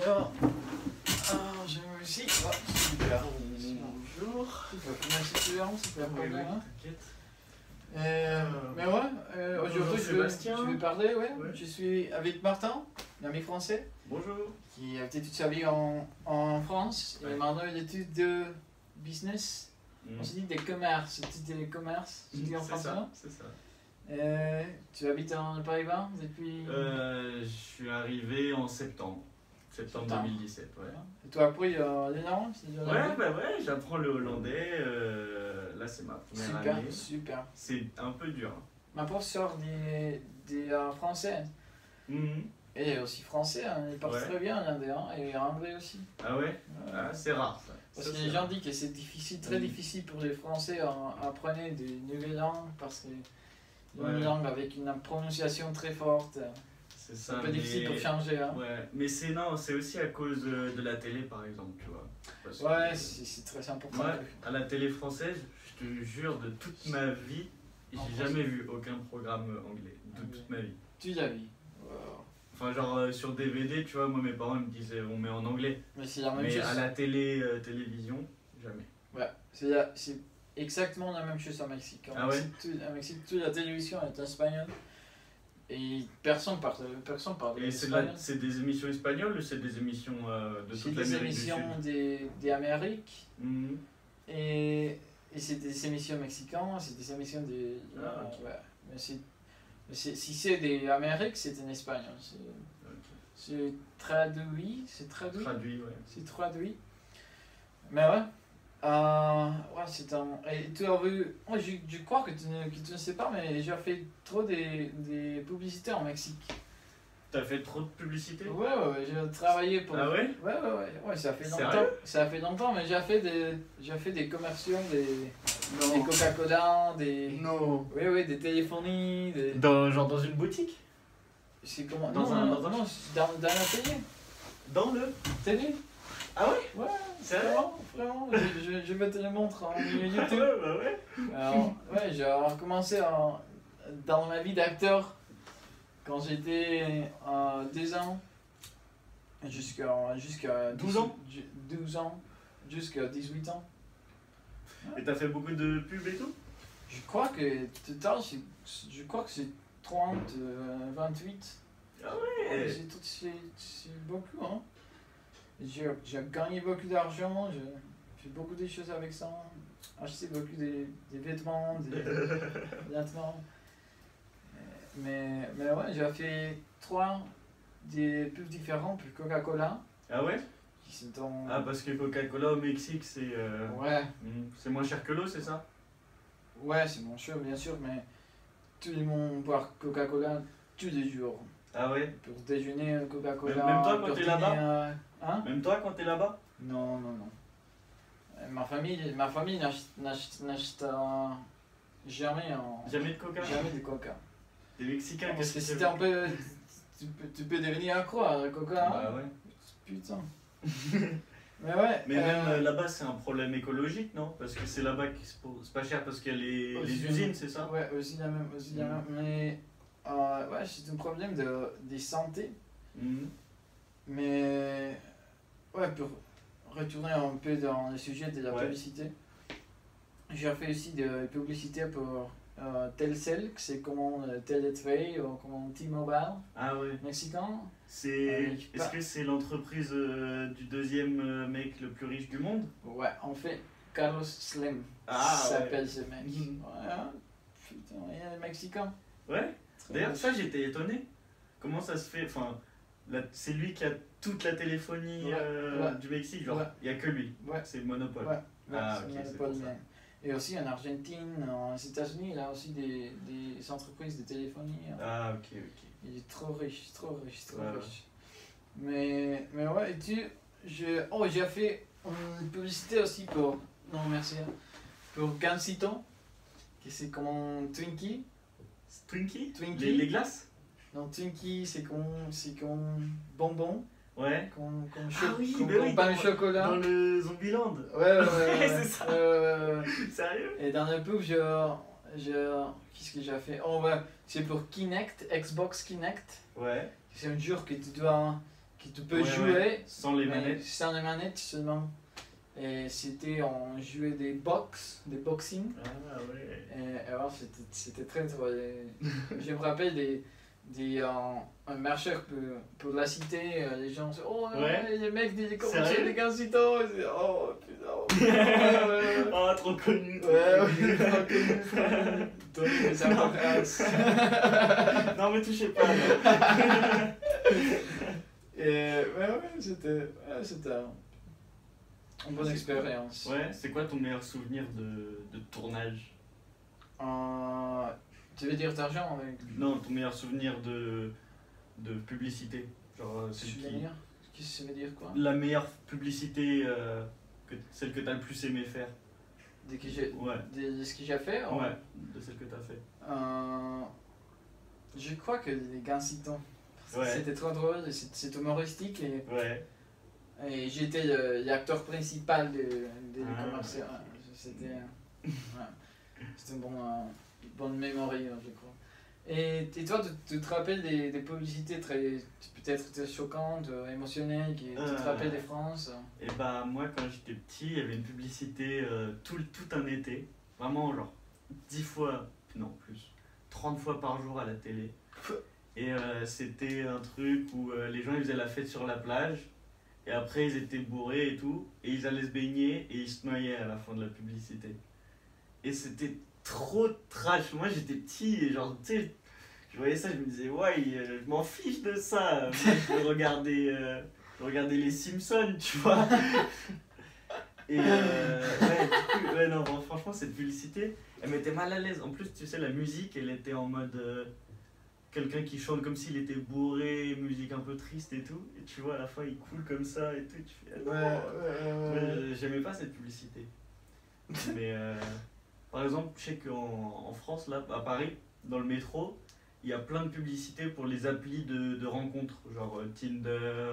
Alors, je me suis. Oh, super. Bonjour. Merci, super bien. T'inquiète. Mais ouais, aujourd'hui je vais parler, ouais. Je suis avec Martin, un ami français, Bonjour. qui a été toute sa vie en France, et maintenant il étudie de business, on se dit des commerces, des commerces, tu dis en français. C'est ça. Tu habites en Pays-Bas depuis. Je suis arrivé en septembre 2017, ouais. Et tu as appris les langues? Ouais, j'apprends le hollandais, là c'est ma première année. Super. C'est un peu dur. Ma prof sort des français. Et aussi français, hein. Il parle très bien l'indien, hein, et anglais aussi. Ah ouais, ah, c'est rare ça. Parce que les gens disent que c'est difficile, très difficile pour les Français d'apprendre des nouvelles langues parce qu'ils ont une langue avec une prononciation très forte. C'est un peu difficile pour changer. Hein. Ouais, mais c'est aussi à cause de la télé par exemple, tu vois. Parce c'est très important. Ouais, à la télé française, je te jure, de toute ma vie, j'ai jamais vu aucun programme anglais, de toute ma vie. Tu l'as vu. Enfin, genre sur DVD, tu vois, moi mes parents me disaient on met en anglais. Mais c'est la même chose. Mais à la télévision, jamais. Ouais, c'est exactement la même chose au Mexique. Ah ouais? Au Mexique, toute la télévision est espagnole. Et personne parle espagnol. C'est des émissions espagnoles ou c'est des émissions de toute l'Amérique du Sud? C'est des émissions des Amériques. Et c'est des émissions mexicaines, c'est des émissions des. Okay. Mais si c'est des Amériques, c'est en espagnol. C'est traduit. C'est traduit. C'est traduit. Mais ouais. C'est un. Et tu as vu. Moi, je crois que tu ne sais pas, mais j'ai fait trop des publicités en Mexique. T'as fait trop de publicité? Ouais, j'ai travaillé pour. Ah ouais? Ouais, ça fait longtemps. Sérieux? Ça fait longtemps, mais j'ai fait des commerciaux, des Coca-Cola, des. Non. Oui, des téléphonies. Genre dans une boutique? C'est comment? Dans un atelier. Dans le télé? Ah ouais? Ouais, sérieux? Vraiment. Je vais te le montrer en YouTube. Ouais. Alors, j'ai recommencé dans ma vie d'acteur quand j'étais 2 ans jusqu'à 12 ans? 12 ans jusqu'à 18 ans. Et t'as fait beaucoup de pubs et tout? Je crois que total, je crois que c'est 30, 28. Ah ouais? C'est beaucoup, hein. J'ai gagné beaucoup d'argent, j'ai fait beaucoup de choses avec ça, acheté beaucoup des vêtements, des vêtements. Mais ouais, j'ai fait 3 des pubs différents pour Coca-Cola. Ah ouais? Ah, parce que Coca-Cola au Mexique, c'est c'est moins cher que l'eau, c'est ça? Ouais, c'est moins cher, bien sûr, mais tout le monde boit Coca-Cola tous les jours. Ah ouais? Pour déjeuner, Coca-Cola. Même toi quand t'es là-bas? Hein? Même toi quand t'es là-bas? Non. Ma famille n'achète jamais de Coca? Jamais de Coca. T'es mexicain, parce que c'était un peu. Tu peux devenir accro à Coca. Bah ouais. Putain. Mais ouais. Mais même là-bas, c'est un problème écologique, non? Parce que c'est là-bas que c'est pas cher parce qu'il y a les usines, c'est ça? Ouais, aussi la même. Mais c'est un problème de santé. Mais ouais, pour retourner un peu dans le sujet de la publicité, j'ai fait aussi des publicités pour Telcel, c'est comme Teletrade ou comme T-Mobile. Ah ouais. Mexicain. Est-ce que c'est l'entreprise du deuxième mec le plus riche du monde? Ouais, en fait, Carlos Slim s'appelle ce mec. Putain, il est mexicain. Ouais. D'ailleurs, ça j'étais étonné. Comment ça se fait? Enfin, c'est lui qui a toute la téléphonie du Mexique, genre il n'y a que lui. C'est le monopole. C'est monopole. Et aussi en Argentine, aux États-Unis, il a aussi des entreprises de téléphonie. Ah ok. Il est trop riche. Mais ouais, j'ai fait une publicité aussi pour. Non, merci. Pour Gansito, qui c'est comme un Twinkie. Twinkie? Les glaces? Non, Twinkie, c'est comme bonbon. Ouais. Comme pain au chocolat. Dans le Zombieland. Ouais. C'est ça. Sérieux? Et dans la pub, qu'est-ce que j'ai fait? C'est pour Kinect, Xbox Kinect. Ouais. C'est un jour que tu dois que tu peux jouer sans les manettes. Sans les manettes seulement. Et c'était, on jouait des boxing. Ah ouais. Et alors c'était très drôle. Je me rappelle un marcheur pour la cité, les gens se oh les mecs des commentaires des Gansito. Oh putain. Oh trop connu. Ouais, trop connu. Donne les avocats. Non mais touchez pas. Et c'était une bonne expérience. Ouais, c'est quoi ton meilleur souvenir de tournage? Tu veux dire d'argent avec... Non, ton meilleur souvenir de publicité. Genre, souvenir? Qu'est-ce que ça veut dire quoi? La meilleure publicité, celle que t'as le plus aimé faire. De ce que j'ai fait? Ouais, de celle que t'as fait. Je crois que les Gansitons. Ouais. C'était trop drôle, c'est humoristique Ouais. Et j'étais l'acteur principal de commercial. C'était une bonne mémoire, je crois. Et toi, tu te rappelles des publicités peut-être choquantes, émotionnelles, tu te rappelles des France? Et bah moi quand j'étais petit, il y avait une publicité tout un été, vraiment genre 10 fois, non plus, 30 fois par jour à la télé. Et c'était un truc où les gens ils faisaient la fête sur la plage, et après ils étaient bourrés et tout, et ils allaient se baigner et ils se noyaient à la fin de la publicité. Et c'était trop trash. Moi j'étais petit et genre tu sais, je voyais ça, je me disais ouais, je m'en fiche de ça. Je regardais les Simpsons, tu vois. Et non, bon, franchement cette publicité, elle m'était mal à l'aise. En plus tu sais la musique, elle était en mode quelqu'un qui chante comme s'il était bourré, musique un peu triste et tout, et tu vois à la fin il coule comme ça et tout, et tu fais j'aimais pas cette publicité. Mais par exemple, je sais qu'en France, là, à Paris, dans le métro, il y a plein de publicités pour les applis de rencontres, genre Tinder,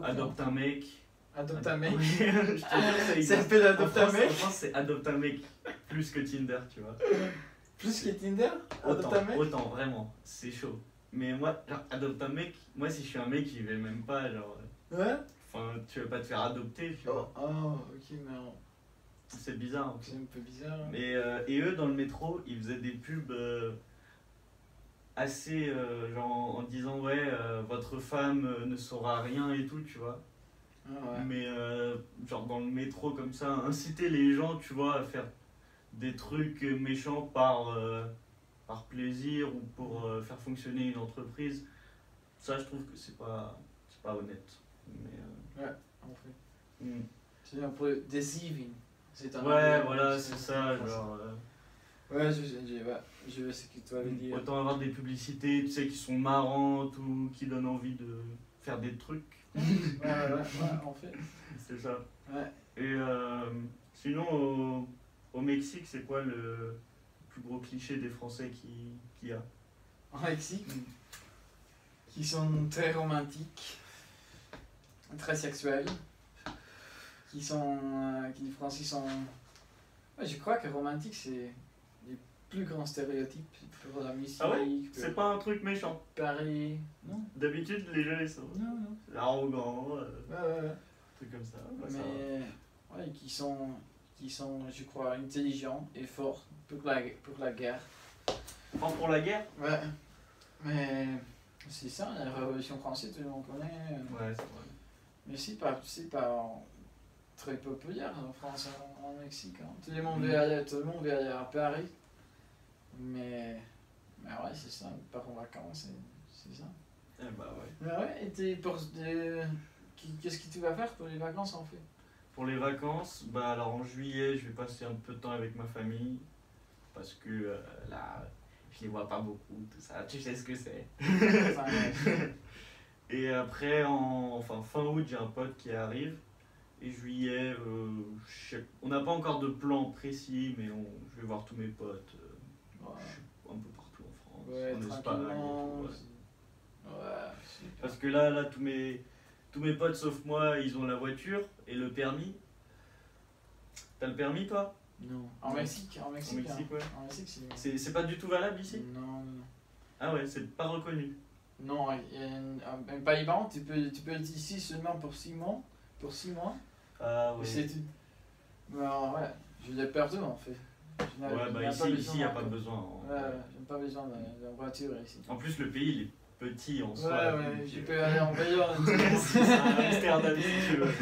Adopte un mec. Adopte un mec. Ça s'appelle Adopte un mec. En France, c'est Adopte un mec, plus que Tinder, tu vois. Plus que Tinder? Adopte un mec? Autant, vraiment, c'est chaud. Mais moi, genre, Adopte un mec, moi si je suis un mec, j'y vais même pas, genre... Ouais? Enfin, tu veux pas te faire adopter, tu vois. Ok, mais... C'est bizarre. C'est un peu bizarre. Hein. Mais, et eux, dans le métro, ils faisaient des pubs assez, genre, en disant, ouais, votre femme ne saura rien et tout, tu vois. Ah ouais. Mais, genre, dans le métro, comme ça, inciter les gens, tu vois, à faire des trucs méchants par plaisir ou pour faire fonctionner une entreprise. Ça, je trouve que c'est pas honnête. Mais, ouais, en fait. C'est un peu deceiving. Ouais, voilà, c'est ça, genre... Ouais, je vois ce que tu avais dit. Autant avoir des publicités, tu sais, qui sont marrantes ou qui donnent envie de faire des trucs. ouais, en fait. C'est ça. Ouais. Et sinon, au Mexique, c'est quoi le plus gros cliché des Français qu'il y a? En Mexique qui sont très romantiques, très sexuels, qui les Français sont... Ouais, je crois que romantique, c'est les plus grands stéréotypes pour la musique. Ah ouais? C'est pas un truc méchant? Paris... Non. D'habitude, les gens, ils sont arrogants, trucs comme ça. Mais ouais, qui sont, je crois, intelligents et forts pour la guerre. Enfin, pour la guerre? Ouais. Mais c'est ça, la Révolution française, tout le monde connaît. Ouais, c'est vrai. Mais c'est pas très populaire en France, en Mexique. Hein. Tout le monde veut aller à Paris. Mais ouais, c'est ça, on part en vacances, c'est ça. Eh bah ouais. Mais ouais, et qu'est-ce que tu vas faire pour les vacances en fait? Pour les vacances, bah alors en juillet, je vais passer un peu de temps avec ma famille. Parce que là, je les vois pas beaucoup, tout ça, tu sais ce que c'est. Et après, fin août, j'ai un pote qui arrive. Et juillet, on n'a pas encore de plan précis, mais je vais voir tous mes potes. Je suis un peu partout en France, en Espagne. Parce que là tous mes potes sauf moi, ils ont la voiture et le permis. T'as le permis toi? Non. En Mexique, ouais. En Mexique, c'est pas du tout valable ici? Non. Ah ouais, c'est pas reconnu. Non, un Pays-Bas, tu peux être ici seulement pour 6 mois. Pour 6 mois. Ah oui. C'est tout. Ouais, je l'ai perdu en fait. Ouais, bah ici, il n'y a pas besoin. Ouais, j'ai pas besoin d'une voiture ici. En plus, le pays, il est petit en soi. Ouais, je peux aller en vélo. C'est ça, à Amsterdam si tu veux.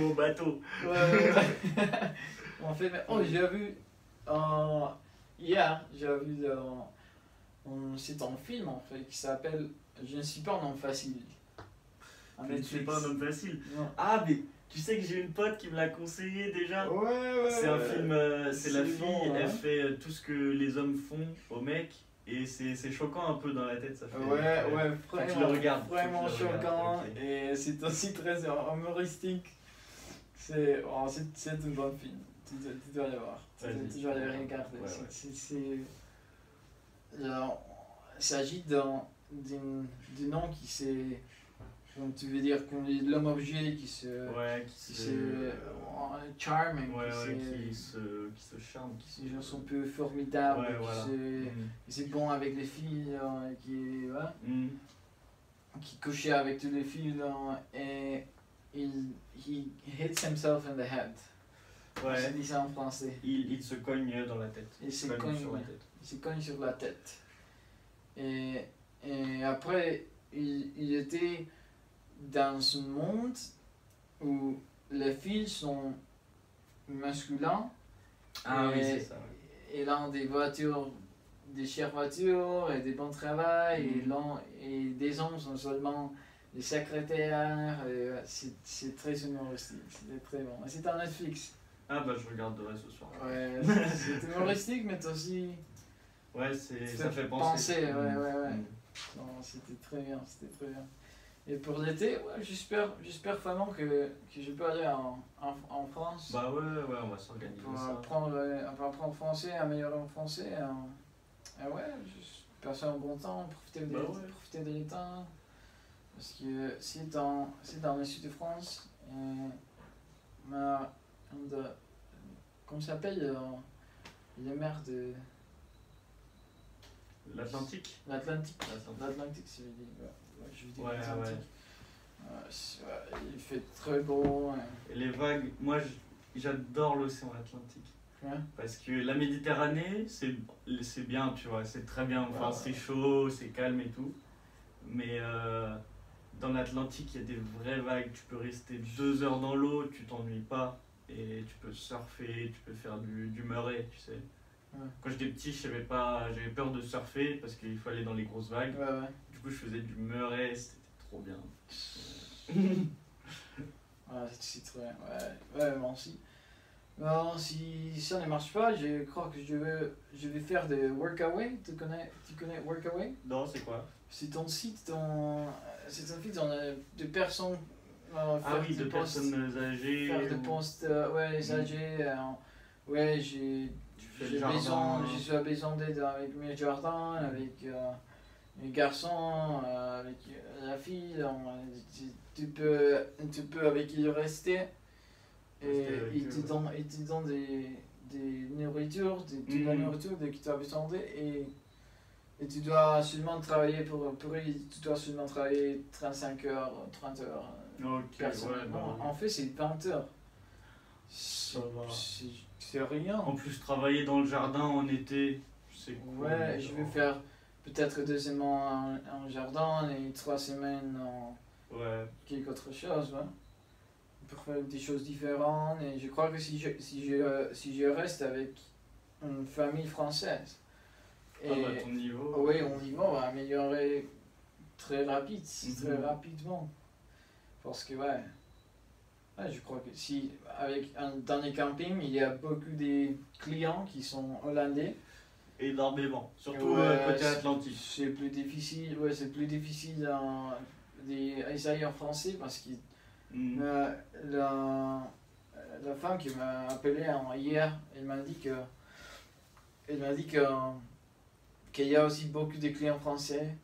Ou au bateau. Ouais. En fait, j'ai vu hier, j'ai vu c'est un film en fait qui s'appelle Je ne suis pas un homme facile. Je ne suis pas un homme facile. Non. Ah, mais tu sais que j'ai une pote qui me l'a conseillé déjà. Ouais. C'est un film, c'est la fille, bon, elle fait tout ce que les hommes font aux mecs. Et c'est choquant un peu dans la tête, ça fait. Ouais, tu le regardes. Vraiment choquant. Okay. Et c'est aussi très humoristique. C'est une bonne film. Tu dois le voir. Tu dois le regarder. Il s'agit d'un nom qui s'est. Tu veux dire l'homme objet qui se. Charming. Qui se charme. Qui sont un peu formidables. Voilà. Qui est bon avec les filles. Qui couchait avec toutes les filles. Et he hits himself in the head. Ouais. Je dis ça en français. Il se cogne dans la tête. Il se cogne sur la tête. Et après, il était dans un monde où les filles sont masculins. Ah oui, c'est ça. Et là, des voitures, des chères voitures et des bons travail. Et des hommes sont seulement des secrétaires. C'est très humoristique. C'était très bon. C'est un Netflix. Ah bah je regarderai ce soir. Ouais, c'est humoristique, mais aussi. Ouais, ça fait penser. Non, c'était très bien. Et pour l'été, j'espère vraiment que je peux aller en France. Bah ouais, on va s'organiser pour ça. apprendre français, améliorer mon français. Et juste passer un bon temps, profiter de l'été. Parce que c'est dans le sud de France. Comment ça s'appelle les mers de. L'Atlantique. L'Atlantique, c'est je veux dire l'Atlantique. Il fait très beau. Et les vagues, moi j'adore l'océan Atlantique. Ouais. Parce que la Méditerranée, c'est bien, tu vois, c'est très bien. Enfin, c'est chaud, c'est calme et tout. Mais dans l'Atlantique, il y a des vraies vagues. Tu peux rester 2 heures dans l'eau, tu t'ennuies pas. Et tu peux surfer, tu peux faire du Murray, tu sais. Ouais. Quand j'étais petit, j'avais peur de surfer parce qu'il faut aller dans les grosses vagues. Ouais. Du coup, je faisais du Murray, c'était trop bien. C'est trop bien. Ouais, moi aussi. Non, si ça ne marche pas, je crois que je vais faire des workaway. Tu connais workaway? Non, c'est quoi? C'est un site dans de personnes. De personnes âgées. Faire des postes, les âgés. J'ai besoin d'aide avec mes jardins, avec les garçons, avec la fille. Tu peux avec qui rester. Et ils te donnent des nourritures, de la nourriture que tu as besoin et tu dois seulement travailler pour eux, tu dois seulement travailler 35 heures, 30 heures. En fait, c'est 20 heures. C'est rien. En plus, travailler dans le jardin en été, c'est cool. Ouais, je vais faire peut-être 2 semaines en jardin et 3 semaines en quelque autre chose. Pour faire des choses différentes. Et je crois que si je reste avec une famille française, ton niveau. Oui, mon niveau va améliorer très rapidement. Parce que je crois que si dans les campings, il y a beaucoup de clients qui sont hollandais. Énormément, surtout côté Atlantique. C'est plus difficile, d'essayer en français parce que la femme qui m'a appelé hier, elle m'a dit qu'il y a aussi beaucoup de clients français.